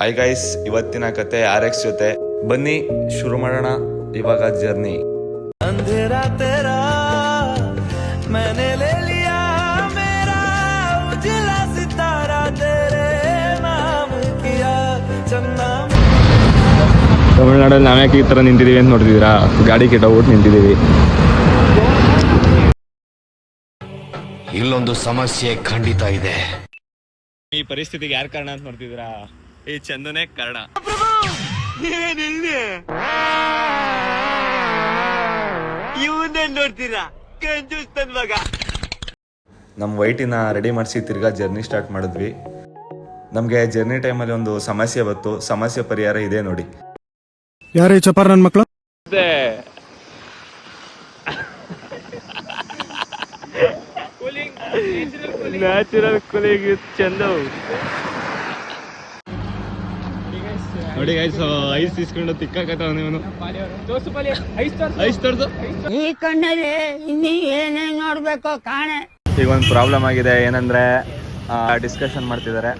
Hi guys, ಇವತ್ತಿನ ಕತೆ RX ಜೊತೆ. ಬನ್ನಿ ಶುರು ಮಾಡೋಣ ಇವಾಗ ಜರ್ನಿ. ಅಂಧೇರಾ ತೇರಾ मैंने ले लिया मेरा उजला सितारा तेरे नाम किया चन्ना. ತಮಿಳ್ನಾಡಲ್ಲಿ ನಾವ್ಯಾಕೆ ಈ ಥರ ನಿಂತಿದ್ದೀವಿ ಅಂತ ನೋಡ್ತಿದ್ದೀರಾ? ಗಾಡಿ ಕೆಟ್ಟೋಗ್ಬಿಟ್ಟು ನಿಂತಿದ್ದೀವಿ. ಇಲ್ಲೊಂದು ಸಮಸ್ಯೆ ಖಂಡಿತ ಇದೆ. ಈ ಪರಿಸ್ಥಿತಿಗೆ ಯಾರು ಕಾರಣ ಅಂತ ನೋಡ್ತಿದ್ದೀರಾ? ಈ ಚಂದನೇ ಕಾರಣ. ನೋಡ್ತೀರಾ ಮಗ. ನಮ್ಮ ವೈಟಿನ ರೆಡಿ ಮಾಡಿಸಿ ತಿರ್ಗಾ ಜರ್ನಿ ಸ್ಟಾರ್ಟ್ ಮಾಡಿದ್ವಿ. ನಮಗೆ ಜರ್ನಿ ಟೈಮಲ್ಲಿ ಒಂದು ಸಮಸ್ಯೆ ಬಂತು. ಸಮಸ್ಯೆ ಪರಿಹಾರ ಇದೆ ನೋಡಿ. ಯಾರೇ ಚಪಾರ್ ನನ್ನ ಮಕ್ಕಳು? ನ್ಯಾಚುರಲ್ ಕೂಲಿಂಗ್ ಚಂದ. ನೋಡಿ ಗೈಸ್, ಐಸ್ ಇಸ್ಕೊಂಡು ತಿಕ್ಕಾಕತ್ತವನು ಇವನು. ಐಸ್ ತೋರ್ಸು. ಈ ಕಣ್ಣಲ್ಲಿ ಇನ್ನೀ ಏನೇನ್ ನೋಡ್ಬೇಕೋ ಕಾಣೆ. ಈಗ ಒಂದು ಪ್ರಾಬ್ಲಮ್ ಆಗಿದೆ. ಏನಂದ್ರೆ ಡಿಸ್ಕಷನ್ ಮಾಡ್ತಿದ್ದಾರೆ.